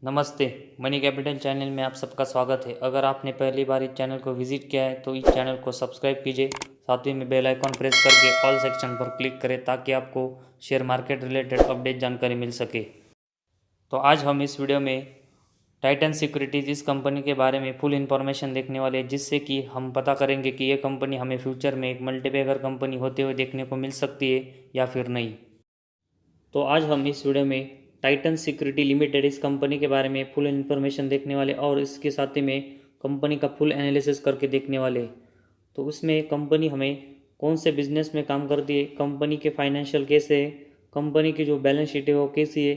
नमस्ते। Money capital channel में आप सबका स्वागत है। अगर आपने पहली बार इस चैनल को विजिट किया है तो इस चैनल को सब्सक्राइब कीजिए, साथ ही में बेल आइकॉन प्रेस करके ऑल सेक्शन पर क्लिक करें ताकि आपको शेयर मार्केट रिलेटेड अपडेट जानकारी मिल सके। तो आज हम इस वीडियो में टाइटन सिक्योरिटीज़ इस कंपनी के बारे में फुल इन्फॉर्मेशन देखने वाले हैं, जिससे कि हम पता करेंगे कि ये कंपनी हमें फ्यूचर में एक मल्टीबैगर कंपनी होते हुए देखने को मिल सकती है या फिर नहीं। तो आज हम इस वीडियो में टाइटन सिक्योरिटी लिमिटेड इस कंपनी के बारे में फुल इन्फॉर्मेशन देखने वाले और इसके साथ ही में कंपनी का फुल एनालिसिस करके देखने वाले। तो उसमें कंपनी हमें कौन से बिजनेस में काम करती है, कंपनी के फाइनेंशियल कैसे है, कंपनी की जो बैलेंस शीट है वो कैसी है,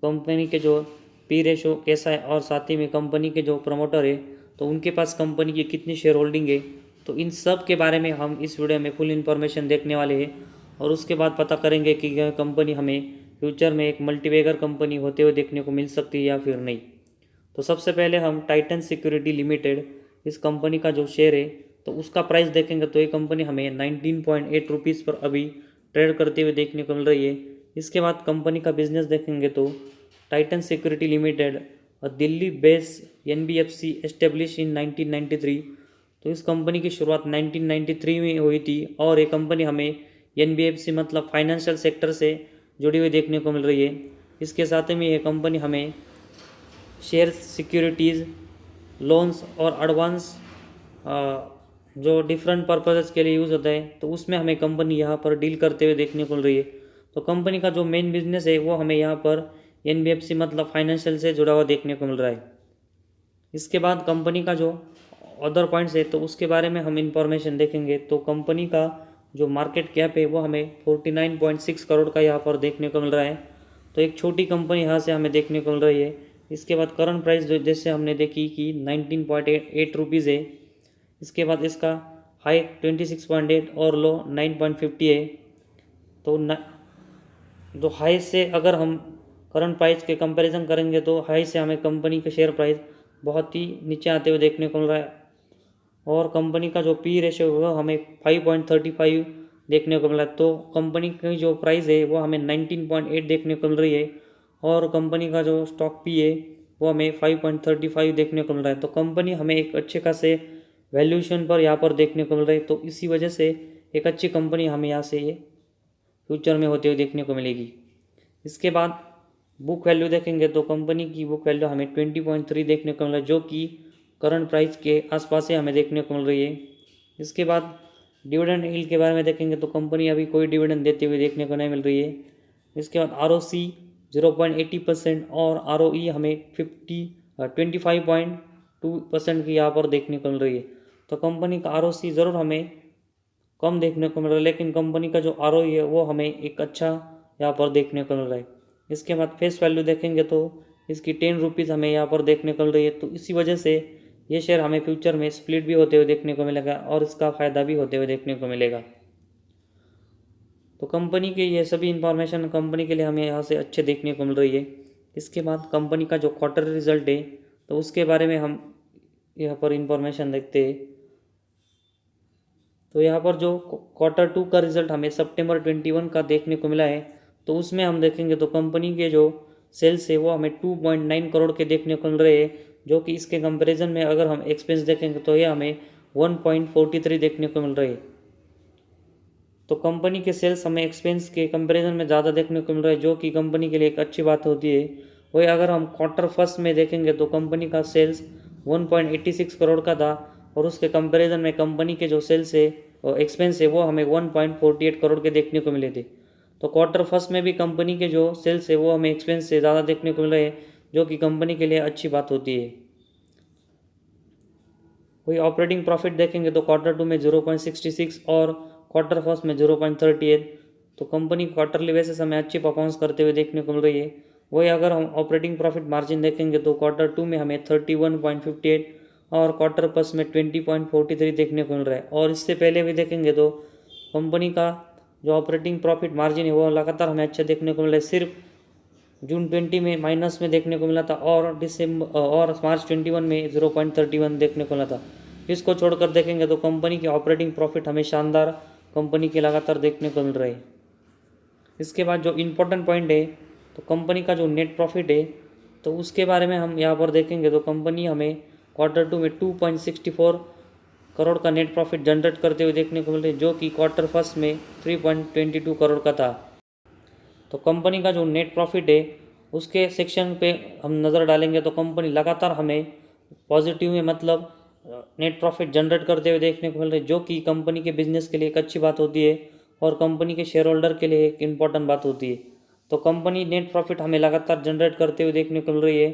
कंपनी के जो पी रेशो कैसा है और साथ ही में कंपनी के जो प्रमोटर है तो उनके पास कंपनी की कितनी शेयर होल्डिंग है। तो इन सब के बारे में हम इस वीडियो में फुल इन्फॉर्मेशन देखने वाले हैं और उसके बाद पता करेंगे कि यह कंपनी हमें फ्यूचर में एक मल्टीबैगर कंपनी होते हुए देखने को मिल सकती है या फिर नहीं। तो सबसे पहले हम टाइटन सिक्योरिटी लिमिटेड इस कंपनी का जो शेयर है तो उसका प्राइस देखेंगे तो ये कंपनी हमें 19.8 रुपीज़ पर अभी ट्रेड करते हुए देखने को मिल रही है। इसके बाद कंपनी का बिजनेस देखेंगे तो Titan security limited Delhi base NBFC establish in 1993। तो इस कंपनी की शुरुआत 1993 में हुई थी और ये कंपनी हमें NBFC मतलब फाइनेंशियल सेक्टर से जुड़ी हुई देखने को मिल रही है। इसके साथ में ये कंपनी हमें शेयर सिक्योरिटीज़ लोन्स और एडवांस जो डिफरेंट पर्पजेस के लिए यूज़ होता है तो उसमें हमें कंपनी यहाँ पर डील करते हुए देखने को मिल रही है। तो कंपनी का जो मेन बिजनेस है वो हमें यहाँ पर NBFC मतलब फाइनेंशियल से जुड़ा हुआ देखने को मिल रहा है। इसके बाद कंपनी का जो अदर पॉइंट्स है तो उसके बारे में हम इंफॉर्मेशन देखेंगे। तो कंपनी का जो मार्केट कैप है वो हमें 49.6 करोड़ का यहाँ पर देखने को मिल रहा है। तो एक छोटी कंपनी यहाँ से हमें देखने को मिल रही है। इसके बाद करंट प्राइस जो जैसे हमने देखी कि 19.8 रुपीज़ है। इसके बाद इसका हाई 26.8 और लो 9.50 है। तो जो हाई से अगर हम करंट प्राइस के कंपैरिजन करेंगे तो हाई से हमें कंपनी का शेयर प्राइस बहुत ही नीचे आते हुए देखने को मिल रहा है और कंपनी का जो पी रेशियो है वो हमें 5.35 देखने को मिला। तो कंपनी की जो प्राइस है वो हमें 19.8 देखने को मिल रही है और कंपनी का जो स्टॉक पी है वो हमें 5.35 देखने को मिल रहा है। तो कंपनी हमें एक अच्छे खासे वैल्यूएशन पर यहाँ पर देखने को मिल रही है। तो इसी वजह से एक अच्छी कंपनी हमें यहाँ से ये फ्यूचर में होते हुए देखने को मिलेगी। इसके बाद बुक वैल्यू देखेंगे तो कंपनी की बुक वैल्यू हमें 20.3 देखने को मिल रहा है, जो कि करंट प्राइस के आसपास ही हमें देखने को मिल रही है। इसके बाद डिविडेंड यील्ड के बारे में देखेंगे तो कंपनी अभी कोई डिविडेंड देते हुए देखने को नहीं मिल रही है। इसके बाद ROC 0.80% और ROE हमें 25.2% की यहाँ पर देखने को मिल रही है। तो कंपनी का ROC ज़रूर हमें कम देखने को मिल रहा है, लेकिन कंपनी का जो ROE है वो हमें एक अच्छा यहाँ पर देखने को मिल रहा है। इसके बाद फेस वैल्यू देखेंगे तो इसकी 10 रुपीज़ हमें यहाँ पर देखने को मिल रही है। तो इसी वजह से ये शेयर हमें फ्यूचर में स्प्लिट भी होते हुए देखने को मिलेगा और इसका फ़ायदा भी होते हुए देखने को मिलेगा। तो कंपनी के ये सभी इंफॉर्मेशन कंपनी के लिए हमें यहाँ से अच्छे देखने को मिल रही है। इसके बाद कंपनी का जो क्वार्टर रिजल्ट है तो उसके बारे में हम यहाँ पर इंफॉर्मेशन देखते हैं। तो यहाँ पर जो Q2 का रिजल्ट हमें सितंबर 21 का देखने को मिला है तो उसमें हम देखेंगे तो कंपनी के जो सेल्स है वो हमें 2.9 करोड़ के देखने को मिल रहे हैं, जो कि इसके कंपैरिजन में अगर हम एक्सपेंस देखेंगे तो ये हमें 1.43 देखने को मिल रही है। तो कंपनी के सेल्स हमें एक्सपेंस के कंपैरिजन में ज़्यादा देखने को मिल रहा है, जो कि कंपनी के लिए एक अच्छी बात होती है। वही अगर हम Q1 में देखेंगे तो कंपनी का सेल्स 1.86 करोड़ का था और उसके कंपैरिजन में कंपनी के जो सेल्स है और एक्सपेंस है वो हमें 1.48 करोड़ के देखने को मिले थे। तो Q1 में भी कंपनी के जो सेल्स है वो हमें एक्सपेंस से ज़्यादा देखने को मिल रहे हैं, जो कि कंपनी के लिए अच्छी बात होती है। वही ऑपरेटिंग प्रॉफिट देखेंगे तो Q2 में 0.66 और Q1 में 0.38। तो कंपनी क्वार्टरली बेसिस हमें अच्छी परफॉर्मेंस करते हुए देखने को मिल रही है। वही अगर हम ऑपरेटिंग प्रॉफिट मार्जिन देखेंगे तो Q2 में हमें 31.58 और Q1 में 20.43 देखने को मिल रहा है। और इससे पहले भी देखेंगे तो कंपनी का जो ऑपरेटिंग प्रॉफिट मार्जिन है वो लगातार हमें अच्छा देखने को मिल रहा है। सिर्फ जून 20 में माइनस में देखने को मिला था और मार्च 21 में 0.31 देखने को मिला था। इसको छोड़कर देखेंगे तो कंपनी की ऑपरेटिंग प्रॉफिट हमें शानदार कंपनी के लगातार देखने को मिल रहा है। इसके बाद जो इम्पोर्टेंट पॉइंट है तो कंपनी का जो नेट प्रॉफिट है तो उसके बारे में हम यहाँ पर देखेंगे तो कंपनी हमें क्वार्टर 2 में 2.64 करोड़ का नेट प्रॉफिट जनरेट करते हुए देखने को मिल रही है, जो कि क्वार्टर फर्स्ट में 3.22 करोड़ का था। तो कंपनी का जो नेट प्रॉफिट है उसके सेक्शन पे हम नज़र डालेंगे तो कंपनी लगातार हमें पॉजिटिव में मतलब नेट प्रॉफिट जनरेट करते हुए देखने को मिल रही है, जो कि कंपनी के बिजनेस के लिए एक अच्छी बात होती है और कंपनी के शेयर होल्डर के लिए एक इम्पॉर्टेंट बात होती है। तो कंपनी नेट प्रॉफिट हमें लगातार जनरेट करते हुए देखने को मिल रही है।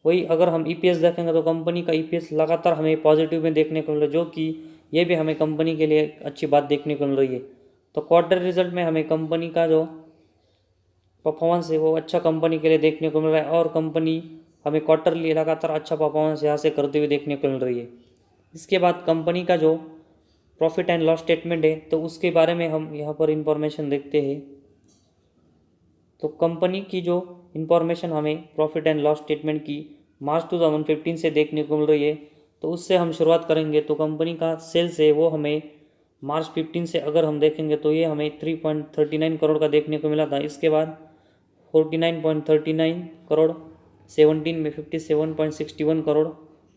वही अगर हम ईपीएस देखेंगे तो कंपनी का ईपीएस लगातार हमें पॉजिटिव में देखने को मिल रहा है, जो कि ये भी हमें कंपनी के लिए अच्छी बात देखने को मिल रही है। तो क्वार्टर रिजल्ट में हमें कंपनी का जो परफॉर्मेंस है वो अच्छा कंपनी के लिए देखने को मिल रहा है और कंपनी हमें क्वार्टरली लगातार अच्छा परफॉर्मेंस यहाँ से करते हुए देखने को मिल रही है। इसके बाद कंपनी का जो प्रॉफिट एंड लॉस स्टेटमेंट है तो उसके बारे में हम यहाँ पर इंफॉर्मेशन देखते हैं। तो कंपनी की जो इंफॉर्मेशन हमें प्रॉफिट एंड लॉस स्टेटमेंट की मार्च 2015 से देखने को मिल रही है, तो उससे हम शुरुआत करेंगे। तो कंपनी का सेल्स है वो हमें मार्च 15 से अगर हम देखेंगे तो ये हमें 3.39 करोड़ का देखने को मिला था। इसके बाद 49.39 करोड़, 17 में 57.61 करोड़,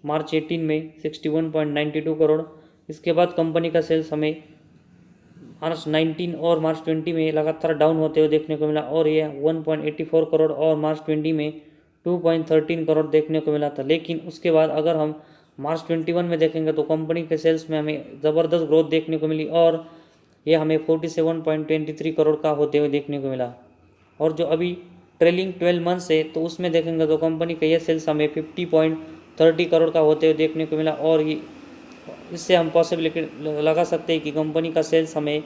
मार्च 18 में 61.92 करोड़। इसके बाद कंपनी का सेल्स हमें मार्च 19 और मार्च 20 में लगातार डाउन होते हुए देखने को मिला और ये 1.84 करोड़ और मार्च 20 में 2.13 करोड़ देखने को मिला था। लेकिन उसके बाद अगर हम मार्च 21 में देखेंगे तो कंपनी के सेल्स में हमें ज़बरदस्त ग्रोथ देखने को मिली और ये हमें 47.23 करोड़ का होते हुए देखने को मिला। और जो अभी ट्रेलिंग 12 मंथ्स है तो उसमें देखेंगे तो कंपनी का ये सेल्स हमें 50.30 करोड़ का होते हुए देखने को मिला और ये इससे हम पॉसिबिलिटी लगा सकते हैं कि कंपनी का सेल्स हमें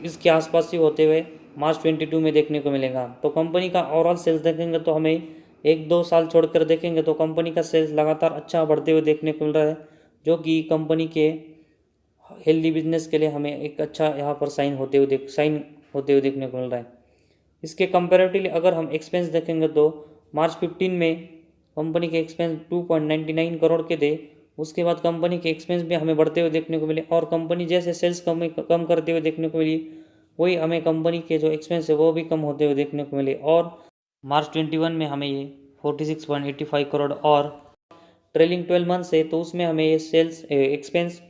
इसके आसपास ही होते हुए मार्च 22 में देखने को मिलेगा। तो कंपनी का ओवरऑल सेल्स देखेंगे तो हमें 1-2 साल छोड़कर देखेंगे तो कंपनी का सेल्स लगातार अच्छा बढ़ते हुए देखने को मिल रहा है, जो कि कंपनी के हेल्दी बिजनेस के लिए हमें एक अच्छा यहाँ पर साइन होते हुए देखने को मिल रहा है। इसके कंपेरेटिवली अगर हम एक्सपेंस देखेंगे तो मार्च 15 में कंपनी के एक्सपेंस 2.99 करोड़ के थे। उसके बाद कंपनी के एक्सपेंस भी हमें बढ़ते हुए देखने को मिले और कंपनी जैसे सेल्स कम करते हुए देखने को मिली, वही हमें कंपनी के जो एक्सपेंस है वो भी कम होते हुए देखने को मिले और मार्च 21 में हमें ये 46.85 करोड़ और ट्रेलिंग 12 मंथ्स है तो उसमें हमें ये सेल्स एक्सपेंस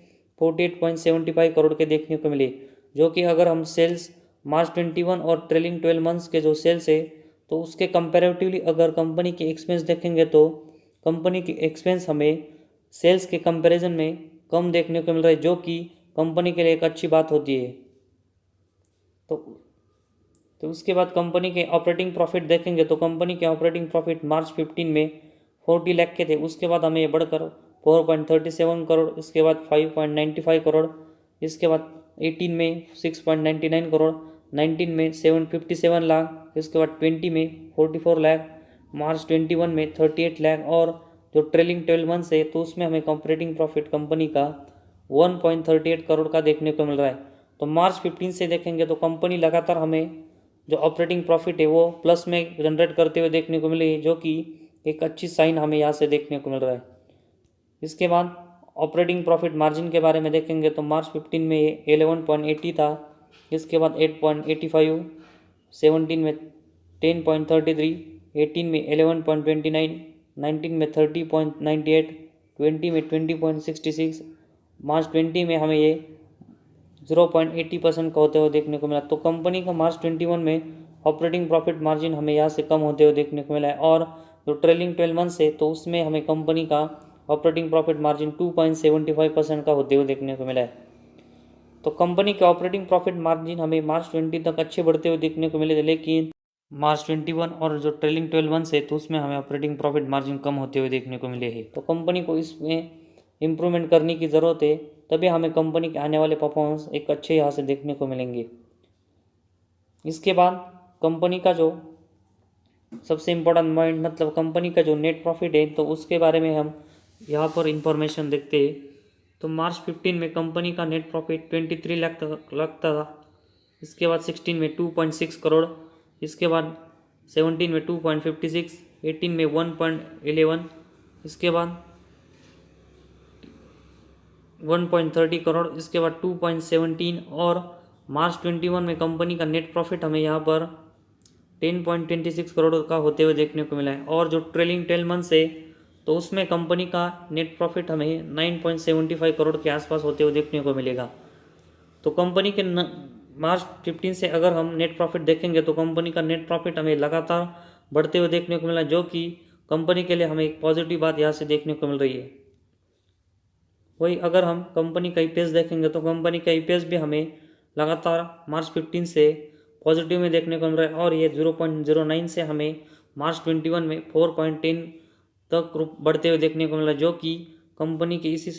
48.75 करोड़ के देखने को मिले, जो कि अगर हम सेल्स मार्च 21 और ट्रेलिंग 12 मंथ्स के जो सेल्स है तो उसके कंपैरेटिवली अगर कंपनी के एक्सपेंस देखेंगे तो कंपनी के एक्सपेंस हमें सेल्स के कंपैरिजन में कम देखने को मिल रहा है, जो कि कंपनी के लिए एक अच्छी बात होती है। तो उसके बाद कंपनी के ऑपरेटिंग प्रॉफिट देखेंगे तो कंपनी के ऑपरेटिंग प्रॉफिट मार्च 15 में 40 लाख के थे। उसके बाद हमें बढ़कर 4.37 करोड़, इसके बाद 5.95 करोड़, इसके बाद 18 में 6.99 करोड़, 19 में 757 लाख, इसके बाद 20 में 44 लाख, मार्च 21 में 38 लाख और जो ट्रेलिंग 12 मंथ्स है तो उसमें हमें ऑपरेटिंग प्रॉफिट कंपनी का 1.38 करोड़ का देखने को मिल रहा है। तो मार्च 15 से देखेंगे तो कंपनी लगातार हमें जो ऑपरेटिंग प्रॉफिट है वो प्लस में जनरेट करते हुए देखने को मिली, जो कि एक अच्छी साइन हमें यहाँ से देखने को मिल रहा है। इसके बाद ऑपरेटिंग प्रॉफिट मार्जिन के बारे में देखेंगे तो मार्च 15 में 11.80 था, इसके बाद 8.85, 17 में 10.33, 18 में 11.29, 19 में 30.98, 20 में 20.66, मार्च 20 में हमें ये 0.80% का होते हुए देखने को मिला। तो कंपनी का मार्च 21 में ऑपरेटिंग प्रॉफिट मार्जिन हमें यहाँ से कम होते हुए देखने को मिला है और जो ट्रेलिंग 12 मंथ्स है तो उसमें हमें कंपनी का ऑपरेटिंग प्रॉफिट मार्जिन 2.75% का होते हुए देखने को मिला है। तो कंपनी के ऑपरेटिंग प्रॉफिट मार्जिन हमें मार्च 20 तक अच्छे बढ़ते हुए देखने को मिले थे, लेकिन मार्च 21 और जो ट्रेलिंग 12 मंथ्स है तो उसमें हमें ऑपरेटिंग प्रॉफिट मार्जिन कम होते हुए देखने को मिले हैं। तो कंपनी को इसमें इम्प्रूवमेंट करने की ज़रूरत है, तभी हमें कंपनी के आने वाले परफॉर्मेंस एक अच्छे यहाँ से देखने को मिलेंगे। इसके बाद कंपनी का जो सबसे इम्पोर्टेंट पॉइंट मतलब कंपनी का जो नेट प्रॉफिट है तो उसके बारे में हम यहाँ पर इंफॉर्मेशन देखते हैं। तो मार्च 15 में कंपनी का नेट प्रॉफिट 23 लाख था, इसके बाद 16 में 2.6 करोड़, इसके बाद 17 में 2.56, 18 में 1.11, इसके बाद 1.30 करोड़, इसके बाद 2.17 और मार्च 21 में कंपनी का नेट प्रॉफिट हमें यहाँ पर 10.26 करोड़ का होते हुए देखने को मिला है। और जो ट्रेलिंग 12 मंथ से तो उसमें कंपनी का नेट प्रॉफिट हमें 9.75 करोड़ के आसपास होते हुए देखने को मिलेगा। तो कंपनी के मार्च 15 से अगर हम नेट प्रॉफिट देखेंगे तो कंपनी का नेट प्रॉफिट हमें लगातार बढ़ते हुए देखने को मिला, जो कि कंपनी के लिए हमें एक पॉजिटिव बात यहाँ से देखने को मिल रही है। वही अगर हम कंपनी का ईपीएस देखेंगे तो कंपनी का ईपीएस भी हमें लगातार मार्च 15 से पॉजिटिव में देखने को मिल रहा है, और ये 0.09 से हमें मार्च 21 में 4.10 तक बढ़ते हुए देखने को मिला, जो कि कंपनी के इसी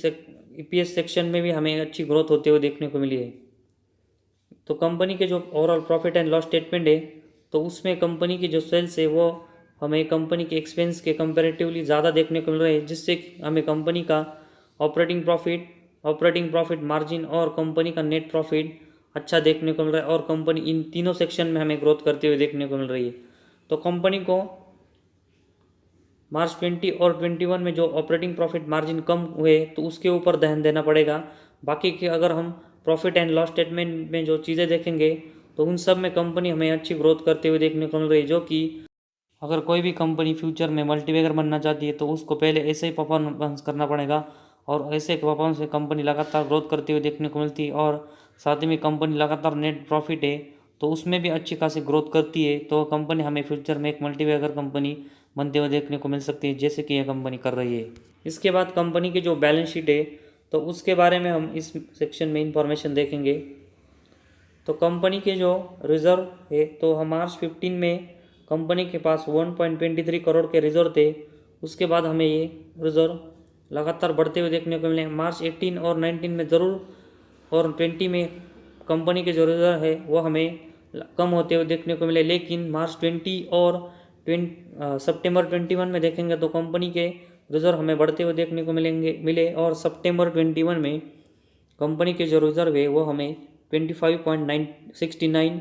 ईपीएस सेक्शन में भी हमें अच्छी ग्रोथ होते हुए देखने को मिली है। तो कंपनी के जो overall profit and loss statement है तो उसमें कंपनी की जो सेल्स है वो हमें कंपनी के एक्सपेंस के कंपैरेटिवली ज़्यादा देखने को मिल रहा है, जिससे हमें कंपनी का ऑपरेटिंग प्रॉफिट मार्जिन और कंपनी का नेट प्रॉफिट अच्छा देखने को मिल रहा है, और कंपनी इन तीनों सेक्शन में हमें ग्रोथ करते हुए देखने को मिल रही है। तो कंपनी को मार्च 20 और 21 में जो ऑपरेटिंग प्रॉफिट मार्जिन कम हुए तो उसके ऊपर ध्यान देना पड़ेगा। बाकी के अगर हम प्रॉफिट एंड लॉस स्टेटमेंट में जो चीज़ें देखेंगे तो उन सब में कंपनी हमें अच्छी ग्रोथ करते हुए देखने को मिल रही है, जो कि अगर कोई भी कंपनी फ्यूचर में मल्टीबैगर बनना चाहती है तो उसको पहले ऐसे ही परफॉर्मेंस करना पड़ेगा, और ऐसे परफॉर्मेंस से कंपनी लगातार ग्रोथ करते हुए देखने को मिलती है। और साथ ही में कंपनी लगातार नेट प्रॉफिट है तो उसमें भी अच्छी खासी ग्रोथ करती है, तो कंपनी हमें फ्यूचर में एक मल्टीबैगर कंपनी बनते हुए देखने को मिल सकती है, जैसे कि यह कंपनी कर रही है। इसके बाद कंपनी की जो बैलेंस शीट है तो उसके बारे में हम इस सेक्शन में इंफॉर्मेशन देखेंगे। तो कंपनी के जो रिजर्व है तो हम मार्च 15 में कंपनी के पास 1.23 करोड़ के रिजर्व थे। उसके बाद हमें ये रिजर्व लगातार बढ़ते हुए देखने को मिले। मार्च 18 और 19 में ज़रूर और 20 में कंपनी के जो रिजर्व है वो हमें कम होते हुए देखने को मिले, लेकिन मार्च 20 और सितंबर 21 में देखेंगे तो कंपनी के रिजर्व हमें बढ़ते हुए देखने को मिले, और सितंबर 21 में कंपनी के जो रिजर्व है वो हमें 25.69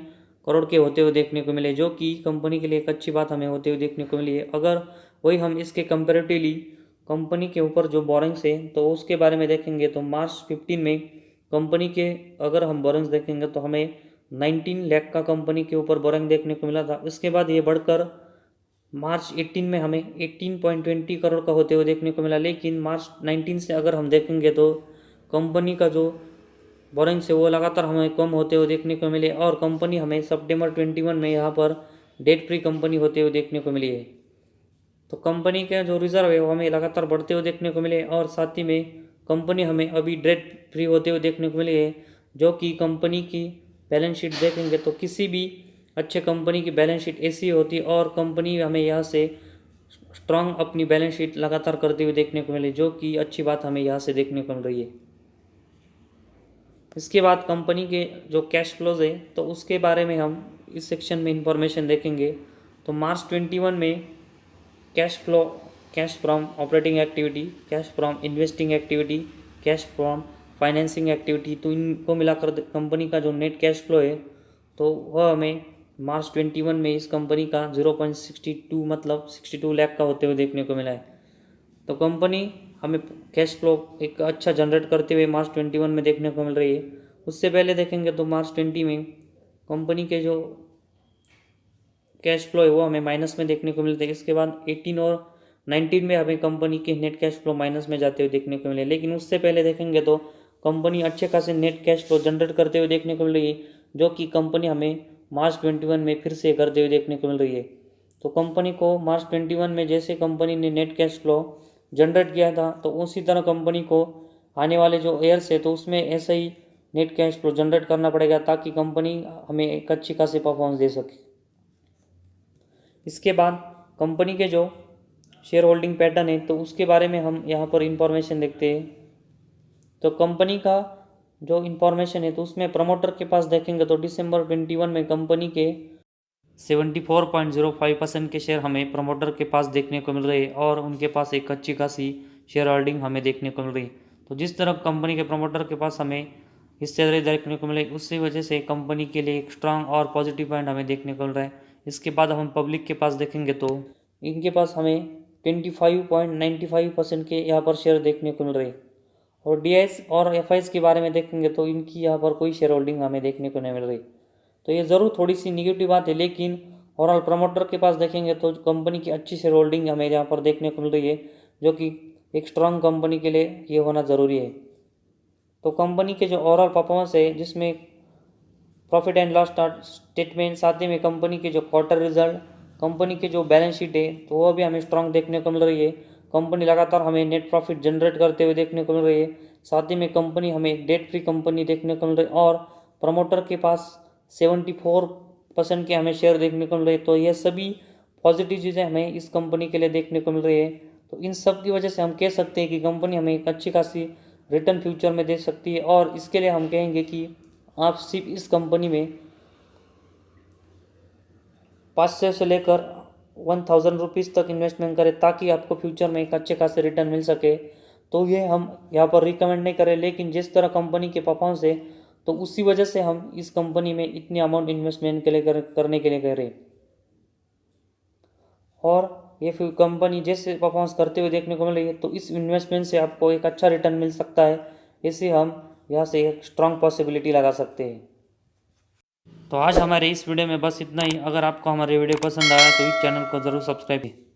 करोड़ के होते हुए देखने को मिले, जो कि कंपनी के लिए एक अच्छी बात हमें होते हुए देखने को मिली है। अगर वही हम इसके कंपेरेटिवली कंपनी के ऊपर जो बोरिंग्स है तो उसके बारे में देखेंगे तो मार्च 15 में कंपनी के अगर हम बोरिंग्स देखेंगे तो हमें 19 लाख का कंपनी के ऊपर बोरिंग देखने को मिला था। इसके बाद ये बढ़कर मार्च 18 में हमें 18.20 करोड़ का होते हुए देखने को मिला, लेकिन मार्च 19 से अगर हम देखेंगे तो कंपनी का जो बोरिंग से वो लगातार हमें कम होते हुए देखने को मिले, और कंपनी हमें सितंबर 21 में यहाँ पर डेट फ्री कंपनी होते हुए देखने को मिली है। तो कंपनी का जो रिजर्व है वो हमें लगातार बढ़ते हुए देखने को मिले, और साथ ही में कंपनी हमें अभी डेट फ्री होते हुए देखने को मिली है, जो कि कंपनी की बैलेंस शीट देखेंगे तो किसी भी अच्छे कंपनी की बैलेंस शीट ऐसी होती, और कंपनी हमें यहाँ से स्ट्रांग अपनी बैलेंस शीट लगातार करते हुए देखने को मिले, जो कि अच्छी बात हमें यहाँ से देखने को मिल रही है। इसके बाद कंपनी के जो कैश फ्लोज है तो उसके बारे में हम इस सेक्शन में इंफॉर्मेशन देखेंगे। तो मार्च 21 में cash flow, cash from operating activity, cash from investing activity, cash from financing activity, तो इनको मिलाकर कंपनी का जो नेट कैश फ्लो है तो वह हमें मार्च 21 में इस कंपनी का 0.62 मतलब 62 लाख का होते हुए देखने को मिला है। तो कंपनी हमें कैश फ्लो एक अच्छा जनरेट करते हुए मार्च 21 में देखने को मिल रही है। उससे पहले देखेंगे तो मार्च 20 में कंपनी के जो कैश फ्लो है वो हमें माइनस में देखने को मिलते हैं। इसके बाद 18 और 19 में हमें कंपनी के नेट कैश फ्लो माइनस में जाते हुए देखने को मिले, लेकिन उससे पहले देखेंगे तो कंपनी अच्छे खासे नेट कैश फ्लो जनरेट करते हुए देखने को मिल रही है, जो कि कंपनी हमें मार्च 21 में फिर से करते हुए देखने को मिल रही है। तो कंपनी को मार्च 21 में जैसे कंपनी ने नेट कैश फ्लो जनरेट किया था तो उसी तरह कंपनी को आने वाले जो ईयर्स है तो उसमें ऐसे ही नेट कैश फ्लो जनरेट करना पड़ेगा, ताकि कंपनी हमें एक अच्छी खासी परफॉर्मेंस दे सके। इसके बाद कंपनी के जो शेयर होल्डिंग पैटर्न है तो उसके बारे में हम यहाँ पर इंफॉर्मेशन देखते हैं। तो कंपनी का जो इन्फॉर्मेशन है तो उसमें प्रमोटर के पास देखेंगे तो दिसंबर 21 में कंपनी के 74.05% के शेयर हमें प्रमोटर के पास देखने को मिल रहे हैं, और उनके पास एक अच्छी खासी शेयर होल्डिंग हमें देखने को मिल रही है। तो जिस तरह कंपनी के प्रमोटर के पास हमें हिस्सेदारी देखने को मिले, उसी वजह से कंपनी के लिए एक स्ट्रांग और पॉजिटिव पॉइंट हमें देखने को मिल रहा है। इसके बाद हम पब्लिक के पास देखेंगे तो इनके पास हमें 25.95% के यहाँ पर शेयर देखने को मिल रहे हैं, और डीआईएस और एफआईएस के बारे में देखेंगे तो इनकी यहाँ पर कोई शेयर होल्डिंग हमें देखने को नहीं मिल रही। तो ये ज़रूर थोड़ी सी निगेटिव बात है, लेकिन ओवरऑल प्रमोटर के पास देखेंगे तो कंपनी की अच्छी शेयर होल्डिंग हमें यहाँ पर देखने को मिल रही है, जो कि एक स्ट्रांग कंपनी के लिए ये होना ज़रूरी है। तो कंपनी के जो ओवरऑल परफॉर्मेंस है, जिसमें प्रॉफिट एंड लॉस स्टेटमेंट, साथ ही में कंपनी के जो क्वार्टर रिजल्ट, कंपनी की जो बैलेंस शीट है, तो वो भी हमें स्ट्रांग देखने को मिल रही है। कंपनी लगातार हमें नेट प्रॉफिट जनरेट करते हुए देखने को मिल रही है। साथ ही में कंपनी हमें एक डेट फ्री कंपनी देखने को मिल रही है और प्रमोटर के पास 74% के हमें शेयर देखने को मिल रहे हैं। तो यह सभी पॉजिटिव चीज़ें हमें इस कंपनी के लिए देखने को मिल रही है। तो इन सब की वजह से हम कह सकते हैं कि कंपनी हमें एक अच्छी खासी रिटर्न फ्यूचर में दे सकती है। और इसके लिए हम कहेंगे कि आप सिर्फ इस कंपनी में 500 से लेकर 1000 रुपीज़ तक इन्वेस्टमेंट करें, ताकि आपको फ्यूचर में एक अच्छे खासे रिटर्न मिल सके। तो ये हम यहाँ पर रिकमेंड नहीं करें, लेकिन जिस तरह कंपनी के परफॉर्मेंस है, तो उसी वजह से हम इस कंपनी में इतनी अमाउंट इन्वेस्टमेंट के लिए करने के लिए कह रहे हैं। और ये फिर कंपनी जैसे परफॉर्मेंस करते हुए देखने को मिल रही है, तो इस इन्वेस्टमेंट से आपको एक अच्छा रिटर्न मिल सकता है। इसे हम यहाँ से एक स्ट्रॉन्ग पॉसिबिलिटी लगा सकते हैं। तो आज हमारे इस वीडियो में बस इतना ही। अगर आपको हमारे वीडियो पसंद आया तो इस चैनल को ज़रूर सब्सक्राइब करें।